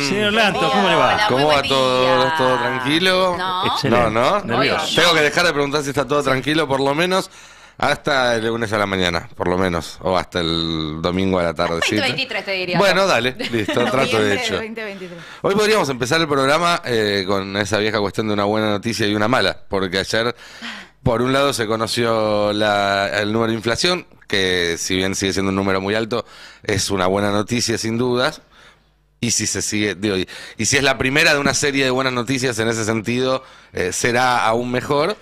Señor Lantos, ¿cómo le va? Hola, ¿Cómo muy va buen todo? día. ¿Todo tranquilo? No. Excelente. No, ¿no? Nervioso. Tengo que dejar de preguntar si está todo tranquilo, por lo menos hasta el lunes a la mañana, por lo menos. O hasta el domingo a la tarde. 2023 te diría. Bueno, dale, listo, trato de Noviembre hecho. 2023. Hoy podríamos empezar el programa con esa vieja cuestión de una buena noticia y una mala, porque ayer, por un lado, se conoció el número de inflación, que si bien sigue siendo un número muy alto, es una buena noticia sin dudas. Y si se sigue, digo, y si es la primera de una serie de buenas noticias en ese sentido, será aún mejor.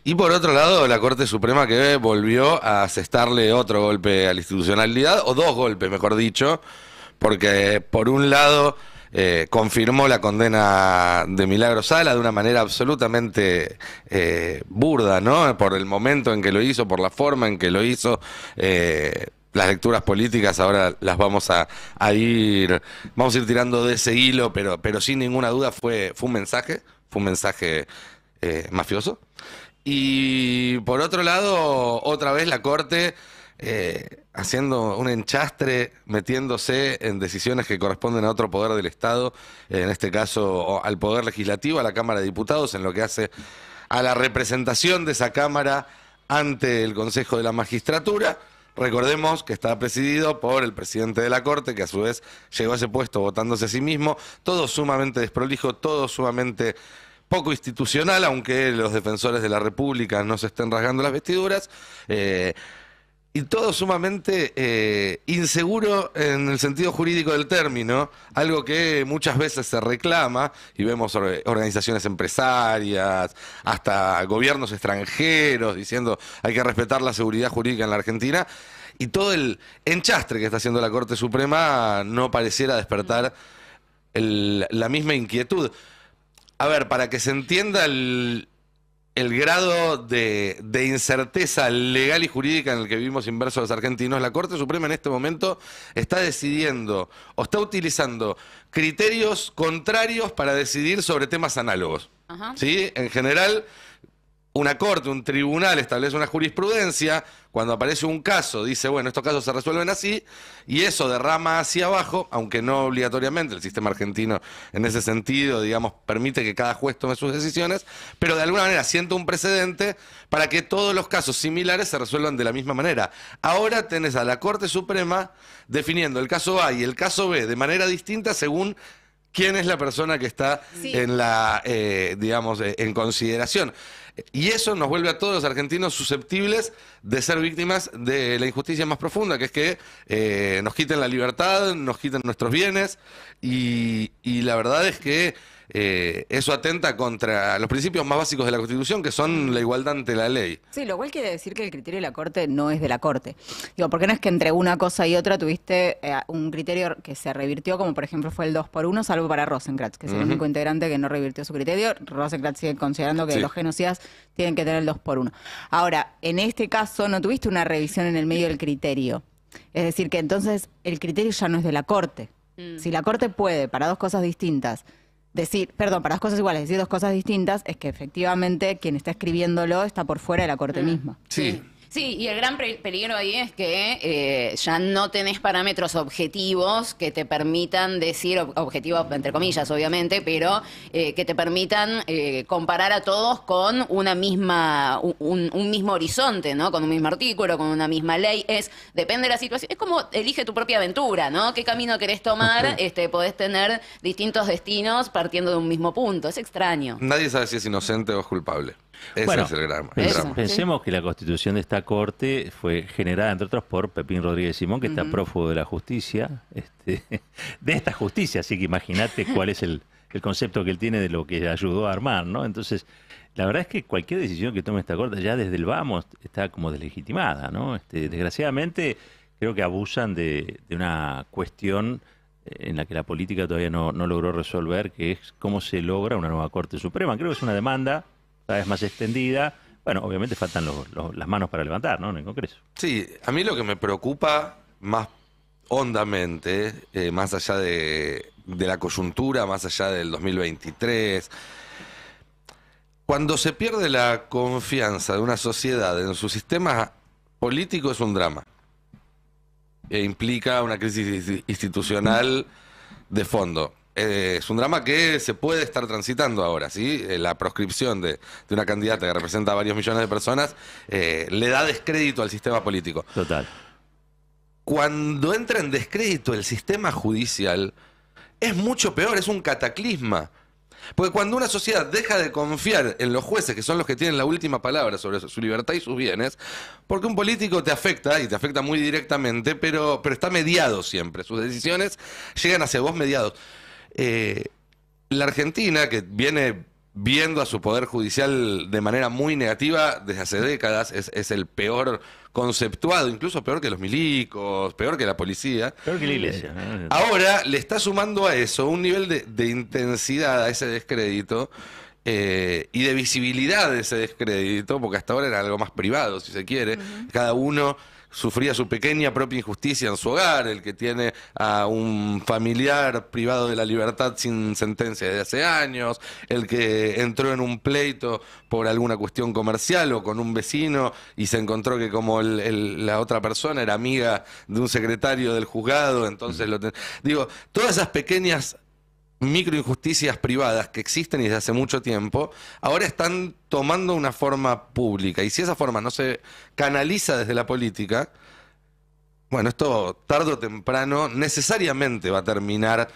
Y por otro lado, la Corte Suprema que volvió a asestarle otro golpe a la institucionalidad, o dos golpes, mejor dicho, porque por un lado confirmó la condena de Milagros Sala de una manera absolutamente burda, ¿no? Por el momento en que lo hizo, por la forma en que lo hizo. Las lecturas políticas ahora las vamos a ir tirando de ese hilo, pero sin ninguna duda fue un mensaje mafioso. Y por otro lado, otra vez la Corte haciendo un enchastre, metiéndose en decisiones que corresponden a otro poder del Estado, en este caso al Poder Legislativo, a la Cámara de Diputados, en lo que hace a la representación de esa Cámara ante el Consejo de la Magistratura. Recordemos que está presidido por el presidente de la Corte, que a su vez llegó a ese puesto votándose a sí mismo. Todo sumamente desprolijo, todo sumamente poco institucional, aunque los defensores de la República no se estén rasgando las vestiduras. Y todo sumamente inseguro en el sentido jurídico del término, algo que muchas veces se reclama, y vemos organizaciones empresarias, hasta gobiernos extranjeros diciendo hay que respetar la seguridad jurídica en la Argentina, y todo el enchastre que está haciendo la Corte Suprema no pareciera despertar la misma inquietud. A ver, para que se entienda el grado de incerteza legal y jurídica en el que vivimos inmersos los argentinos, la Corte Suprema en este momento está decidiendo o está utilizando criterios contrarios para decidir sobre temas análogos. Ajá. ¿Sí? En general, una corte, un tribunal establece una jurisprudencia, cuando aparece un caso dice, bueno, estos casos se resuelven así, y eso derrama hacia abajo, aunque no obligatoriamente, el sistema argentino en ese sentido, digamos, permite que cada juez tome sus decisiones, pero de alguna manera sienta un precedente para que todos los casos similares se resuelvan de la misma manera. Ahora tenés a la Corte Suprema definiendo el caso A y el caso B de manera distinta según quién es la persona que está en la, digamos, en consideración. Y eso nos vuelve a todos los argentinos susceptibles de ser víctimas de la injusticia más profunda, que es que nos quiten la libertad, nos quiten nuestros bienes, y la verdad es que eso atenta contra los principios más básicos de la Constitución, que son la igualdad ante la ley. Sí, lo cual quiere decir que el criterio de la Corte no es de la Corte. Digo, porque no es que entre una cosa y otra tuviste un criterio que se revirtió, como por ejemplo fue el 2x1, salvo para Rosenkrantz, que es el único integrante que no revirtió su criterio. Rosenkrantz sigue considerando que los genocidas tienen que tener el 2x1. Ahora, en este caso no tuviste una revisión en el medio del criterio. Es decir, que entonces el criterio ya no es de la Corte. Si la Corte puede, para dos cosas distintas, para dos cosas iguales, decir dos cosas distintas, es que efectivamente quien está escribiéndolo está por fuera de la Corte misma. Sí. Sí, y el gran peligro ahí es que ya no tenés parámetros objetivos que te permitan decir, objetivos entre comillas obviamente, pero que te permitan comparar a todos con una misma, un mismo horizonte, ¿no? Con un mismo artículo, con una misma ley. Depende de la situación. Es como elige tu propia aventura, ¿no? ¿Qué camino querés tomar? Podés tener distintos destinos partiendo de un mismo punto. Es extraño. Nadie sabe si es inocente o es culpable. Ese Bueno, es el drama. Pensemos que la constitución de esta Corte fue generada, entre otros, por Pepín Rodríguez Simón, que está prófugo de la justicia, de esta justicia, así que imagínate cuál es el concepto que él tiene de lo que ayudó a armar, ¿no? Entonces, la verdad es que cualquier decisión que tome esta Corte, ya desde el vamos, está como deslegitimada, ¿no? Desgraciadamente, creo que abusan de una cuestión en la que la política todavía no logró resolver, que es cómo se logra una nueva Corte Suprema. Creo que es una demanda cada vez más extendida. Bueno, obviamente faltan las manos para levantar, ¿no? En el Congreso. Sí, a mí lo que me preocupa más hondamente, más allá de la coyuntura, más allá del 2023, cuando se pierde la confianza de una sociedad en su sistema político, es un drama. E implica una crisis institucional de fondo. es un drama que se puede estar transitando ahora, ¿sí? La proscripción de una candidata que representa a varios millones de personas le da descrédito al sistema político. Total. Cuando entra en descrédito el sistema judicial, es mucho peor, es un cataclisma. Porque cuando una sociedad deja de confiar en los jueces, que son los que tienen la última palabra sobre su libertad y sus bienes, porque un político te afecta, y te afecta muy directamente, pero está mediado siempre. Sus decisiones llegan hacia vos mediados. La Argentina, que viene viendo a su poder judicial de manera muy negativa desde hace décadas, es el peor conceptuado, incluso peor que los milicos, peor que la policía. Peor que la iglesia, ¿no? Ahora le está sumando a eso un nivel de intensidad a ese descrédito y de visibilidad de ese descrédito, porque hasta ahora era algo más privado, si se quiere. Cada uno sufría su pequeña propia injusticia en su hogar, el que tiene a un familiar privado de la libertad sin sentencia desde hace años, el que entró en un pleito por alguna cuestión comercial o con un vecino y se encontró que como la otra persona era amiga de un secretario del juzgado, entonces digo, todas esas pequeñas microinjusticias privadas que existen y desde hace mucho tiempo, ahora están tomando una forma pública. Y si esa forma no se canaliza desde la política, bueno, esto tarde o temprano necesariamente va a terminar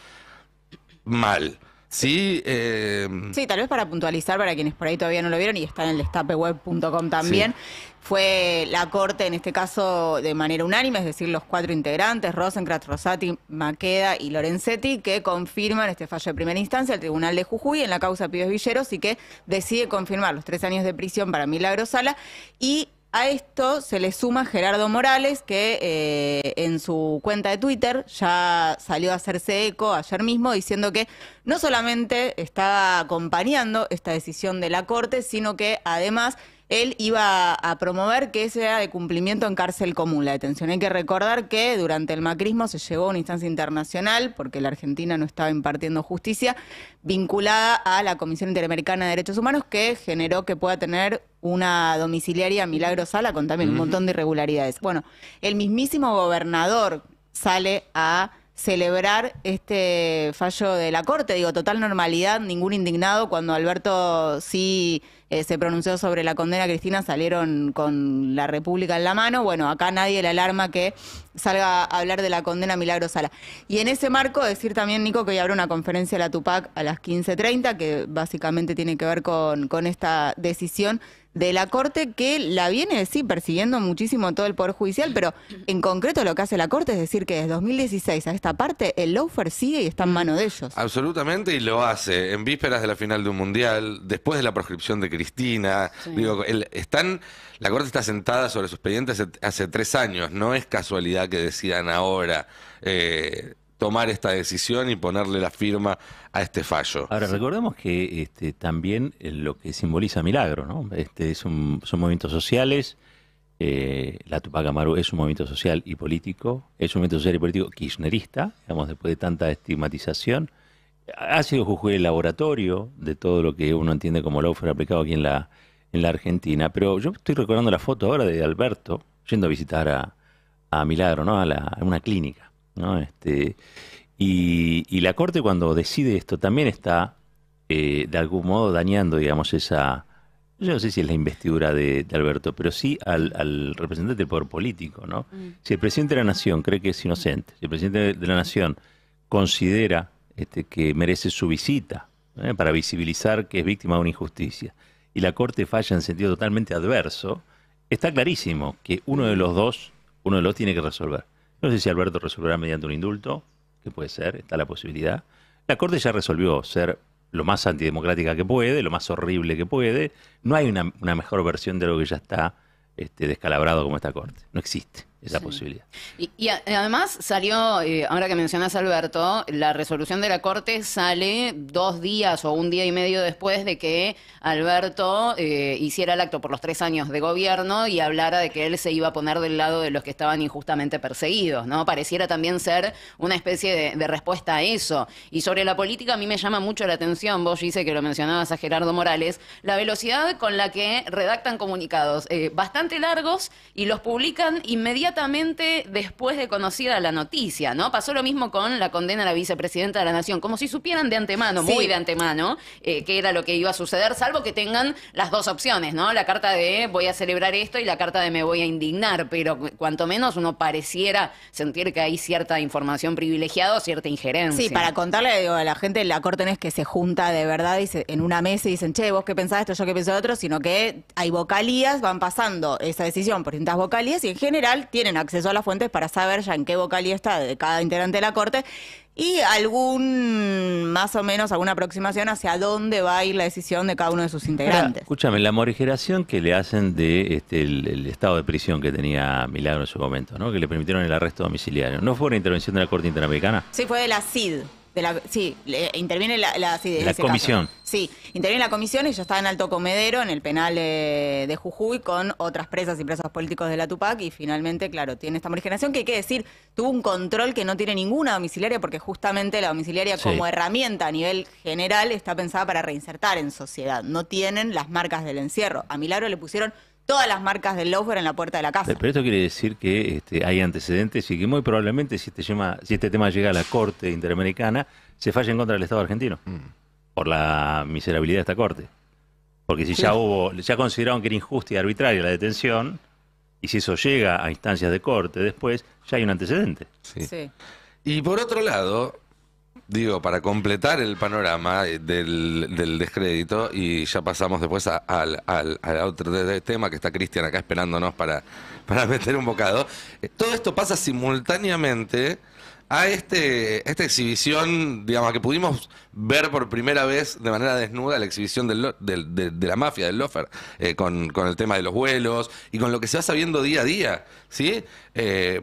mal. Sí, sí, tal vez para puntualizar, para quienes por ahí todavía no lo vieron y está en el destapeweb.com también, fue la Corte, en este caso de manera unánime, es decir, los 4 integrantes, Rosenkrantz, Rosati, Maqueda y Lorenzetti, que confirman este fallo de primera instancia al Tribunal de Jujuy en la causa Pibes Villeros y que decide confirmar los 3 años de prisión para Milagro Sala. Y a esto se le suma Gerardo Morales, que en su cuenta de Twitter ya salió a hacerse eco ayer mismo diciendo que no solamente está acompañando esta decisión de la Corte, sino que además él iba a promover que sea de cumplimiento en cárcel común la detención. Hay que recordar que durante el macrismo se llegó a una instancia internacional, porque la Argentina no estaba impartiendo justicia, vinculada a la Comisión Interamericana de Derechos Humanos, que generó que pueda tener una domiciliaria Milagro Sala con también un montón de irregularidades. Bueno, el mismísimo gobernador sale a celebrar este fallo de la Corte, digo, total normalidad, ningún indignado. Cuando Alberto sí se pronunció sobre la condena a Cristina, salieron con la República en la mano. Bueno, acá nadie le alarma que salga a hablar de la condena a Milagro Sala. Y en ese marco, decir también, Nico, que hoy habrá una conferencia de la Tupac a las 15:30, que básicamente tiene que ver con esta decisión de la Corte, que la viene, sí, persiguiendo muchísimo todo el Poder Judicial, pero en concreto lo que hace la Corte es decir que desde 2016 a esta parte el lawfare sigue y está en manos de ellos. Absolutamente, y lo hace en vísperas de la final de un mundial, después de la proscripción de Cristina. Sí. Digo, la Corte está sentada sobre sus expedientes hace 3 años, no es casualidad que decidan ahora tomar esta decisión y ponerle la firma a este fallo. Ahora, recordemos que también lo que simboliza Milagro, ¿no? Son movimientos sociales, la Tupac Amaru es un movimiento social y político, es un movimiento social y político kirchnerista, digamos, después de tanta estigmatización. Ha sido Jujuy el laboratorio de todo lo que uno entiende como lawfare aplicado aquí en la Argentina, pero yo estoy recordando la foto ahora de Alberto yendo a visitar a Milagro, ¿no? A una clínica, ¿no? Y la Corte, cuando decide esto, también está de algún modo dañando, digamos, yo no sé si es la investidura de Alberto, pero sí al representante del poder político, ¿no? Si el presidente de la Nación cree que es inocente, si el presidente de la Nación considera que merece su visita para visibilizar que es víctima de una injusticia, y la Corte falla en sentido totalmente adverso, está clarísimo que uno de los dos tiene que resolver. No sé si Alberto resolverá mediante un indulto, que puede ser, está la posibilidad. La Corte ya resolvió ser lo más antidemocrática que puede, lo más horrible que puede. No hay una mejor versión de lo que ya está descalabrado como esta Corte. No existe esa posibilidad. Y además salió, ahora que mencionas a Alberto, la resolución de la Corte sale 2 días o 1 día y medio después de que Alberto hiciera el acto por los 3 años de gobierno y hablara de que él se iba a poner del lado de los que estaban injustamente perseguidos, ¿no? Pareciera también ser una especie de respuesta a eso. Y sobre la política, a mí me llama mucho la atención, vos dice que lo mencionabas a Gerardo Morales, la velocidad con la que redactan comunicados bastante largos y los publican inmediatamente inmediatamente después de conocida la noticia, ¿no? Pasó lo mismo con la condena a la vicepresidenta de la Nación, como si supieran de antemano, Sí. muy de antemano, qué era lo que iba a suceder, salvo que tengan las dos opciones, ¿no? La carta de voy a celebrar esto y la carta de me voy a indignar, pero cuanto menos uno pareciera sentir que hay cierta información privilegiada o cierta injerencia. Sí, para contarle digo, a la gente, la corte no es que se junta de verdad en una mesa y dicen, che, vos qué pensás de esto, yo qué pienso de otro, sino que hay vocalías, van pasando esa decisión por distintas vocalías y en general tienen acceso a las fuentes para saber ya en qué vocalía está de cada integrante de la corte y más o menos, alguna aproximación hacia dónde va a ir la decisión de cada uno de sus Ahora, integrantes. escúchame, la morigeración que le hacen de el estado de prisión que tenía Milagro en su momento, ¿no? Que le permitieron el arresto domiciliario. ¿No fue una intervención de la Corte Interamericana? Sí, fue de la CID. Interviene la CID. en La ese comisión. caso. Sí, interviene la comisión y yo estaba en Alto Comedero, en el penal de Jujuy, con otras presas y presos políticos de la Tupac y finalmente, claro, tiene esta morigeración que hay que decir, tuvo un control que no tiene ninguna domiciliaria porque justamente la domiciliaria Sí. como herramienta a nivel general está pensada para reinsertar en sociedad. No tienen las marcas del encierro. A Milagro le pusieron todas las marcas del lawfare en la puerta de la casa. Pero esto quiere decir que hay antecedentes y que muy probablemente si este tema llega a la Corte Interamericana, se falle en contra del Estado argentino. Por la miserabilidad de esta Corte. Porque si ya consideraron que era injusta y arbitraria la detención, y si eso llega a instancias de Corte después, ya hay un antecedente. Sí. Sí. Y por otro lado, digo, para completar el panorama del descrédito, y ya pasamos después al otro tema que está Cristian acá esperándonos para meter un bocado, todo esto pasa simultáneamente a esta exhibición, digamos, que pudimos ver por primera vez de manera desnuda la exhibición de la mafia, del lofer, con el tema de los vuelos y con lo que se va sabiendo día a día, ¿sí?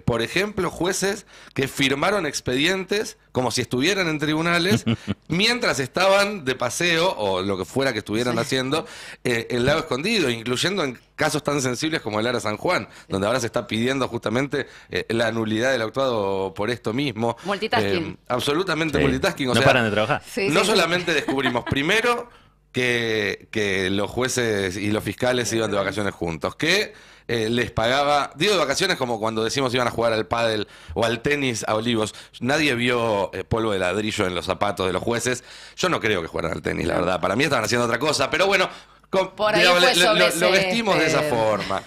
Por ejemplo, jueces que firmaron expedientes como si estuvieran en tribunales mientras estaban de paseo o lo que fuera que estuvieran haciendo en Lago Escondido, incluyendo en casos tan sensibles como el Ara San Juan, donde ahora se está pidiendo justamente la nulidad del actuado por esto mismo. Multitasking. Absolutamente Sí. multitasking. O No sea, paran de trabajar. Sí, no sí, solamente descubrimos primero que los jueces y los fiscales iban de vacaciones juntos, que les pagaba, digo de vacaciones como cuando decimos iban a jugar al pádel o al tenis a Olivos. Nadie vio polvo de ladrillo en los zapatos de los jueces. Yo no creo que jugaran al tenis, la verdad. Para mí estaban haciendo otra cosa, pero bueno, Por ahí digamos, fue sobre lo vestimos de esa césped. forma.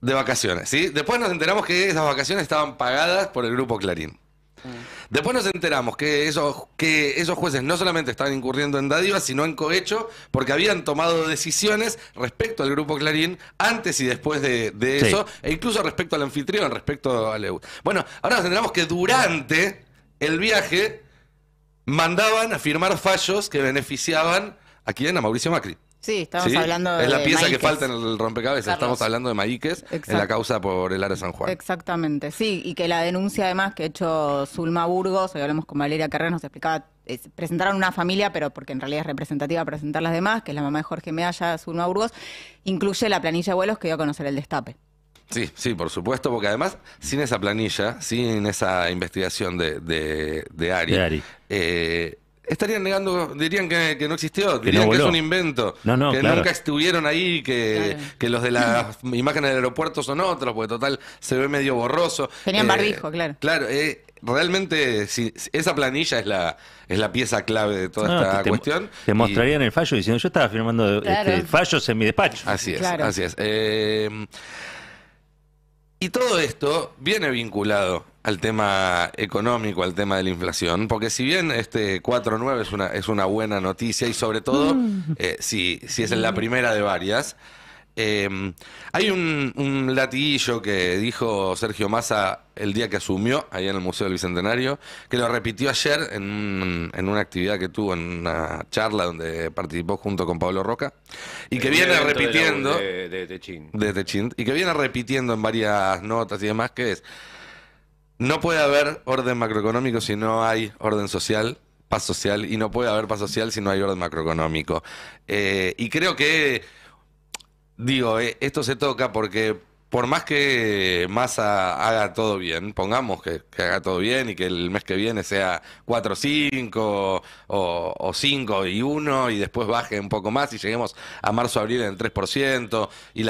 De vacaciones, ¿sí? Después nos enteramos que esas vacaciones estaban pagadas por el Grupo Clarín. Después nos enteramos que esos jueces no solamente estaban incurriendo en dádivas, sino en cohecho, porque habían tomado decisiones respecto al Grupo Clarín antes y después de Sí. eso, e incluso respecto al anfitrión, respecto al EU. Bueno, ahora nos enteramos que durante el viaje mandaban a firmar fallos que beneficiaban a quién, a Mauricio Macri. Sí, estamos ¿Sí? hablando Es la de pieza que Maíquez. falta en el rompecabezas. Carlos. Estamos hablando de Maíquez en Exacto. la causa por el Ara San Juan. Exactamente, sí, y que la denuncia además que ha hecho Zulma Burgos, hoy hablamos con Valeria Carrera, nos explicaba, presentaron una familia, pero porque en realidad es representativa presentar las demás, que es la mamá de Jorge Mealla, Zulma Burgos, incluye la planilla de vuelos que dio a conocer el destape. Sí, sí, por supuesto, porque además, sin esa planilla, sin esa investigación de Ari, estarían negando, dirían que no existió, Que dirían no que es voló. un invento, No, que claro. nunca estuvieron ahí, que los de las imágenes del aeropuerto son otros, porque total se ve medio borroso. Tenían barbijo, claro. Claro, realmente esa planilla es la pieza clave de toda esta cuestión. Te Y- mostrarían el fallo diciendo, yo estaba firmando Claro. fallos en mi despacho. Así es, Claro. así es. Y todo esto viene vinculado al tema económico, al tema de la inflación, porque si bien este 4.9 es una buena noticia y sobre todo si es la primera de varias, hay un latiguillo que dijo Sergio Massa el día que asumió ahí en el Museo del Bicentenario, que lo repitió ayer en una actividad que tuvo, en una charla donde participó junto con Pablo Roca, y que viene repitiendo de Techín. de Techint, y que viene repitiendo en varias notas y demás, que es: no puede haber orden macroeconómico si no hay orden social, paz social, y no puede haber paz social si no hay orden macroeconómico. Y creo que, digo, esto se toca porque por más que Massa haga todo bien, pongamos que haga todo bien y que el mes que viene sea 4,5 o 5,1 y después baje un poco más y lleguemos a marzo-abril en el 3% y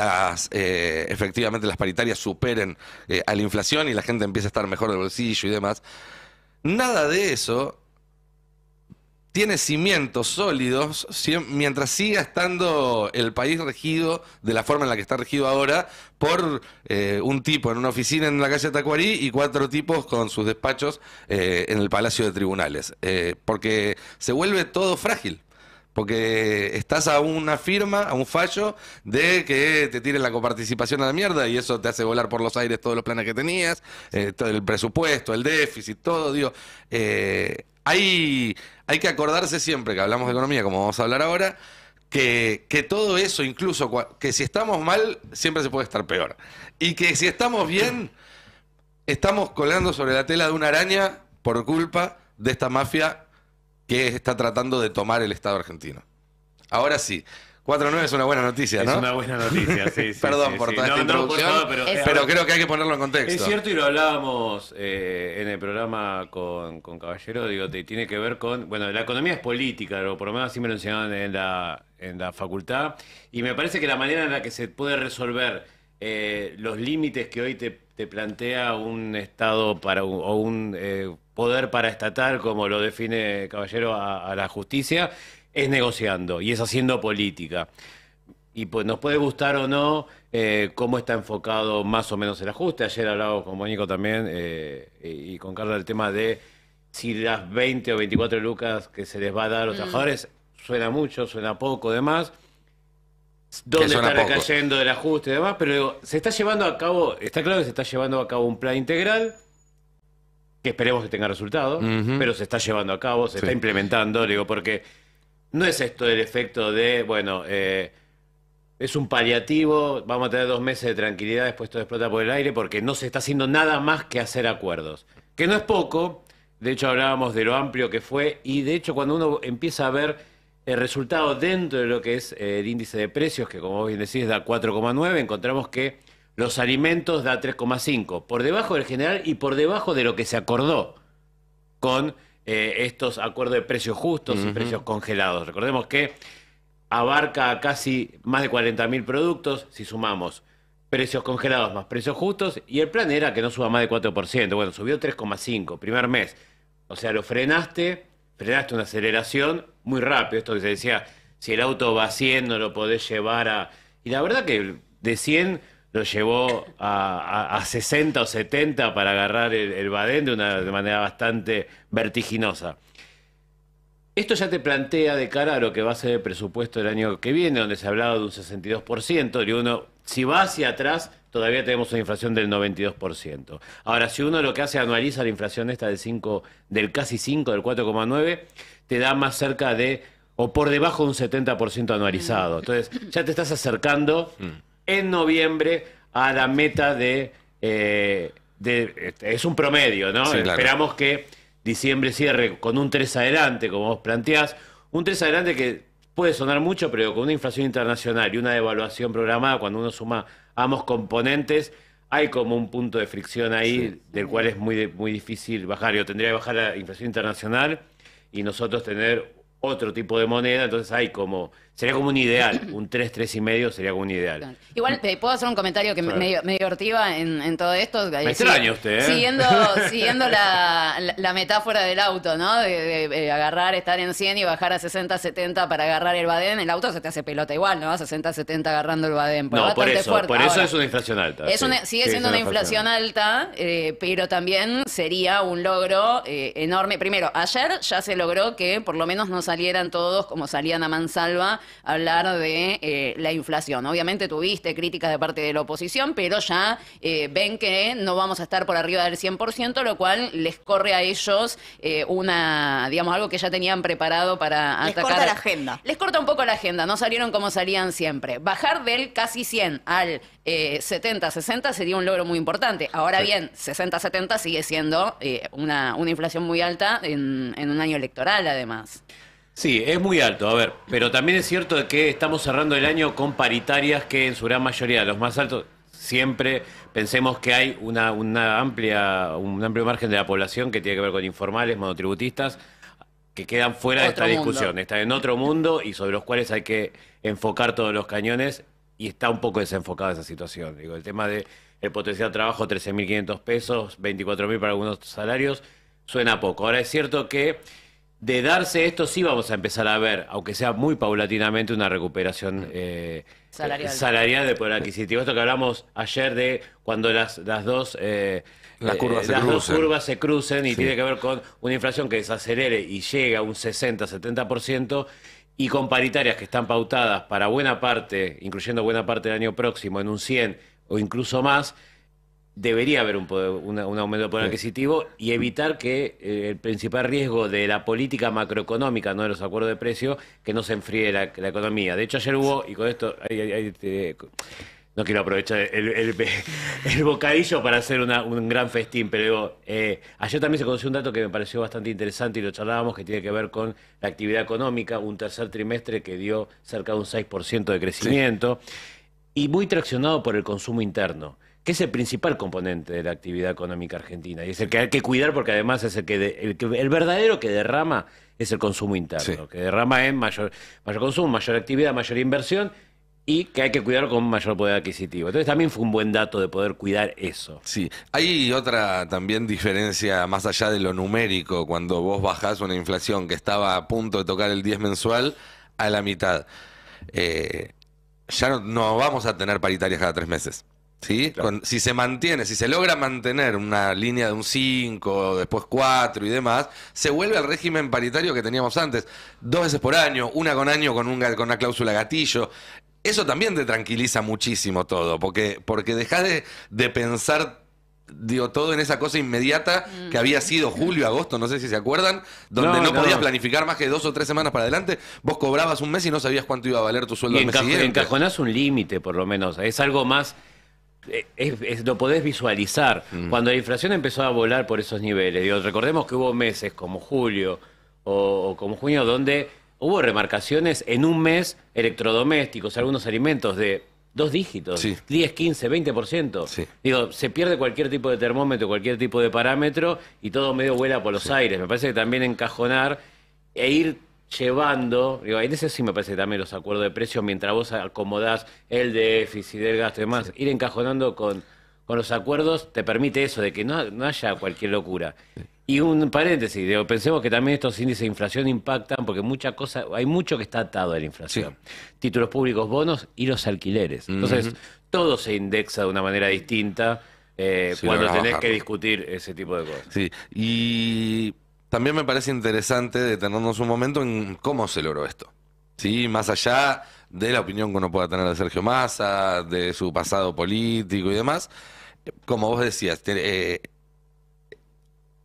efectivamente las paritarias superen a la inflación y la gente empiece a estar mejor del bolsillo y demás. Nada de eso tiene cimientos sólidos mientras siga estando el país regido de la forma en la que está regido ahora por un tipo en una oficina en la calle Tacuarí y 4 tipos con sus despachos en el Palacio de Tribunales. Porque se vuelve todo frágil. Porque estás a una firma, a un fallo de que te tiren la coparticipación a la mierda y eso te hace volar por los aires todos los planes que tenías, todo el presupuesto, el déficit, todo, digo. Hay que acordarse siempre que hablamos de economía, como vamos a hablar ahora, que todo eso, incluso que si estamos mal, siempre se puede estar peor. Y que si estamos bien, estamos colgando sobre la tela de una araña por culpa de esta mafia que está tratando de tomar el Estado argentino. Ahora sí, 4-9 es una buena noticia, ¿no? Es una buena noticia, sí. Perdón por toda esta introducción, por favor, pero creo que hay que ponerlo en contexto. Es cierto, y lo hablábamos en el programa con Caballero, digo, tiene que ver con, bueno, la economía es política, o por lo menos así me lo enseñaban en la facultad, y me parece que la manera en la que se puede resolver los límites que hoy te plantea un Estado o un poder paraestatal, como lo define Caballero a la justicia, es negociando y es haciendo política. Y pues nos puede gustar o no cómo está enfocado más o menos el ajuste. Ayer hablábamos con Mónico también y con Carla del tema de si las 20 o 24 lucas que se les va a dar a los trabajadores suena mucho, suena poco, demás. ¿Dónde está recayendo el ajuste y demás? Pero digo, se está llevando a cabo, está claro que se está llevando a cabo un plan integral que esperemos que tenga resultado, pero se está llevando a cabo, se está implementando, digo, porque no es esto el efecto de, bueno, es un paliativo, vamos a tener 2 meses de tranquilidad, después todo explota por el aire, porque no se está haciendo nada más que hacer acuerdos. Que no es poco, de hecho hablábamos de lo amplio que fue, y de hecho cuando uno empieza a ver el resultado dentro de lo que es el índice de precios, que como vos bien decís da 4,9, encontramos que los alimentos da 3,5, por debajo del general y por debajo de lo que se acordó con estos acuerdos de precios justos y precios congelados. Recordemos que abarca casi más de 40.000 productos, si sumamos precios congelados más precios justos, y el plan era que no suba más de 4%. Bueno, subió 3,5 primer mes. O sea, lo frenaste una aceleración muy rápido. Esto que se decía, si el auto va a 100 no lo podés llevar a... Y la verdad que de 100 lo llevó a 60 o 70 para agarrar el Badén de manera bastante vertiginosa. Esto ya te plantea de cara a lo que va a ser el presupuesto del año que viene, donde se hablaba de un 62%, y uno, si va hacia atrás, todavía tenemos una inflación del 92%. Ahora, si uno lo que hace anualiza la inflación esta del casi 5, del 4,9, te da más cerca de, o por debajo de un 70% anualizado. Entonces, ya te estás acercando en noviembre a la meta es un promedio, ¿no? Sí, claro. Esperamos que diciembre cierre con un 3 adelante, como vos planteás. Un 3 adelante que puede sonar mucho, pero con una inflación internacional y una devaluación programada, cuando uno suma ambos componentes, hay como un punto de fricción ahí del cual es muy difícil bajar. Yo tendría que bajar la inflación internacional y nosotros tener otro tipo de moneda, entonces sería como un ideal, un 3, 3,5 sería como un ideal. Claro. Igual, ¿puedo hacer un comentario que me divertiva en todo esto? Me extraña usted, ¿eh? Siguiendo la metáfora del auto, ¿no? De agarrar, estar en 100 y bajar a 60, 70 para agarrar el Badén, el auto se te hace pelota igual, ¿no? A 60, 70 agarrando el Badén. No, por eso es una inflación alta. Sigue siendo una inflación alta, pero también sería un logro enorme. Primero, ayer ya se logró que por lo menos no salieran todos como salían a mansalva a hablar de la inflación. Obviamente tuviste críticas de parte de la oposición, pero ya ven que no vamos a estar por arriba del 100%, lo cual les corre a ellos algo que ya tenían preparado para atacar. Les corta la agenda. Les corta un poco la agenda, no salieron como salían siempre. Bajar del casi 100 al 70, 60 sería un logro muy importante. Ahora bien, 60, 70 sigue siendo una inflación muy alta en un año electoral, además. Sí, es muy alto, a ver, pero también es cierto que estamos cerrando el año con paritarias que en su gran mayoría, los más altos, siempre pensemos que hay un amplio margen de la población que tiene que ver con informales, monotributistas, que quedan fuera de esta discusión. Están en otro mundo y sobre los cuales hay que enfocar todos los cañones, y está un poco desenfocada esa situación. Digo, el tema de el potencial de trabajo, 13.500 pesos, 24.000 para algunos salarios, suena poco. Ahora es cierto que de darse esto sí vamos a empezar a ver, aunque sea muy paulatinamente, una recuperación salarial de poder adquisitivo. Esto que hablamos ayer de cuando las dos dos curvas se crucen, y tiene que ver con una inflación que desacelere y llegue a un 60-70%, y con paritarias que están pautadas para buena parte, incluyendo buena parte del año próximo, en un 100 o incluso más. Debería haber un aumento de poder adquisitivo, y evitar que el principal riesgo de la política macroeconómica, no de los acuerdos de precio, que no se enfríe la economía. De hecho, ayer hubo, y con esto no quiero aprovechar el bocadillo para hacer un gran festín, pero digo, ayer también se conoció un dato que me pareció bastante interesante y lo charlábamos, que tiene que ver con la actividad económica, un tercer trimestre que dio cerca de un 6% de crecimiento, y muy traccionado por el consumo interno, que es el principal componente de la actividad económica argentina, y es el que hay que cuidar, porque además es el verdadero que derrama es el consumo interno, que derrama en mayor consumo, mayor actividad, mayor inversión, y que hay que cuidar con mayor poder adquisitivo. Entonces también fue un buen dato de poder cuidar eso. Sí, hay otra también diferencia más allá de lo numérico, cuando vos bajás una inflación que estaba a punto de tocar el 10 mensual a la mitad. Ya no vamos a tener paritarias cada 3 meses. ¿Sí? Claro. Si se logra mantener una línea de un 5, después 4 y demás, se vuelve al régimen paritario que teníamos antes, 2 veces por año, una con una cláusula gatillo. Eso también te tranquiliza muchísimo todo, porque dejás de pensar, digo, todo en esa cosa inmediata que había sido julio, agosto, no sé si se acuerdan, donde no podías planificar más que 2 o 3 semanas para adelante. Vos cobrabas un mes y no sabías cuánto iba a valer tu sueldo al mes siguiente. Encajonás un límite, por lo menos. Es algo más... lo podés visualizar. Cuando la inflación empezó a volar por esos niveles, digo, recordemos que hubo meses como julio o como junio donde hubo remarcaciones en un mes, electrodomésticos, algunos alimentos de 2 dígitos, 10, 15, 20%. Sí. Digo, se pierde cualquier tipo de termómetro, cualquier tipo de parámetro, y todo medio vuela por los aires. Me parece que también encajonar e ir llevando, digo, en ese sí me parece que también los acuerdos de precios, mientras vos acomodás el déficit del gasto y demás, ir encajonando con los acuerdos te permite eso, de que no haya cualquier locura. Y un paréntesis, digo, pensemos que también estos índices de inflación impactan, porque hay mucho que está atado a la inflación. Títulos públicos, bonos y los alquileres. Entonces, todo se indexa de una manera distinta cuando tenés que discutir ese tipo de cosas. Sí, y también me parece interesante detenernos un momento en cómo se logró esto. ¿Sí? Más allá de la opinión que uno pueda tener de Sergio Massa, de su pasado político y demás, como vos decías,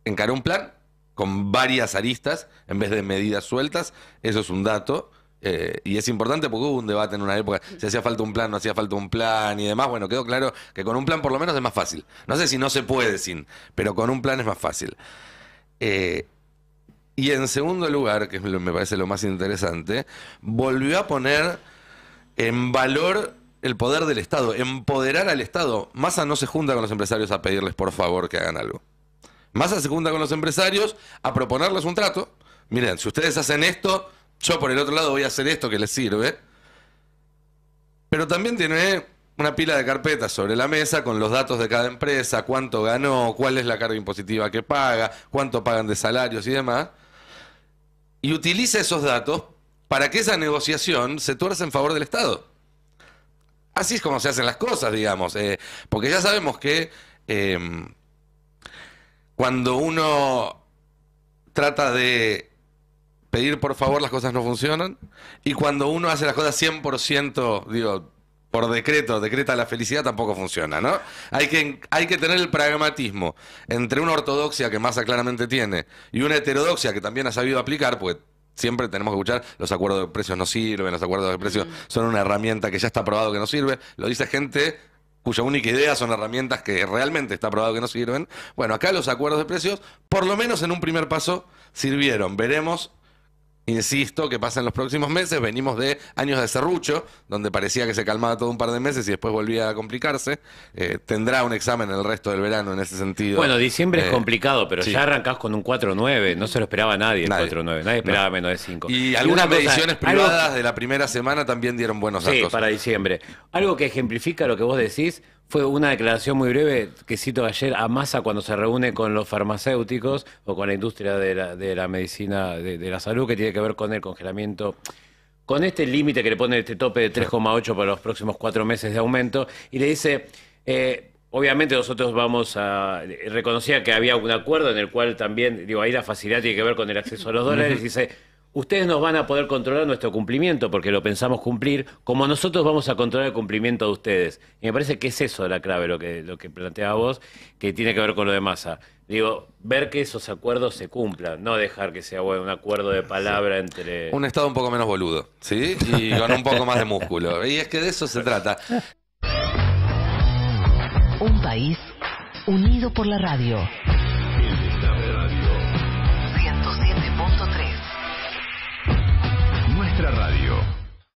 encaró un plan con varias aristas en vez de medidas sueltas. Eso es un dato. Y es importante porque hubo un debate en una época si hacía falta un plan, no hacía falta un plan y demás. Bueno, quedó claro que con un plan por lo menos es más fácil. No sé si no se puede sin, pero con un plan es más fácil. Y en segundo lugar, que me parece lo más interesante, volvió a poner en valor el poder del Estado, empoderar al Estado. Massa no se junta con los empresarios a pedirles por favor que hagan algo. Massa se junta con los empresarios a proponerles un trato. Miren, si ustedes hacen esto, yo por el otro lado voy a hacer esto que les sirve. Pero también tiene una pila de carpetas sobre la mesa con los datos de cada empresa, cuánto ganó, cuál es la carga impositiva que paga, cuánto pagan de salarios y demás. Y utiliza esos datos para que esa negociación se tuerza en favor del Estado. Así es como se hacen las cosas, digamos. Porque ya sabemos que cuando uno trata de pedir por favor, las cosas no funcionan. Y cuando uno hace las cosas 100%, digo, por decreto, decreta la felicidad, tampoco funciona, ¿no? Hay que tener el pragmatismo entre una ortodoxia que Massa claramente tiene y una heterodoxia que también ha sabido aplicar, pues siempre tenemos que escuchar, los acuerdos de precios no sirven, los acuerdos de precios son una herramienta que ya está probado que no sirve. Lo dice gente cuya única idea son herramientas que realmente está probado que no sirven. Bueno, acá los acuerdos de precios, por lo menos en un primer paso, sirvieron. Veremos insisto, que pasa en los próximos meses. Venimos de años de serrucho, donde parecía que se calmaba todo un par de meses y después volvía a complicarse. Tendrá un examen el resto del verano en ese sentido. Bueno, diciembre es complicado, pero sí. ya arrancás con un 4-9. No se lo esperaba nadie el 4-9. Nadie esperaba menos de 5. Y algunas mediciones privadas de la primera semana también dieron buenos datos. Sí, para diciembre. Algo que ejemplifica lo que vos decís fue una declaración muy breve que cito ayer a Massa cuando se reúne con los farmacéuticos o con la industria de la medicina, de la salud, que tiene que ver con el congelamiento, con este límite que le pone este tope de 3,8 para los próximos 4 meses de aumento, y le dice, obviamente nosotros reconocía que había un acuerdo en el cual también, ahí la facilidad tiene que ver con el acceso a los dólares, y dice, ustedes nos van a poder controlar nuestro cumplimiento porque lo pensamos cumplir, como nosotros vamos a controlar el cumplimiento de ustedes. Y me parece que es eso la clave, lo que planteaba vos, que tiene que ver con lo de Massa. Ver que esos acuerdos se cumplan, no dejar que sea un acuerdo de palabra entre... Un Estado un poco menos boludo, ¿sí? Y con un poco más de músculo. Y es que de eso se trata. Un país unido por la radio.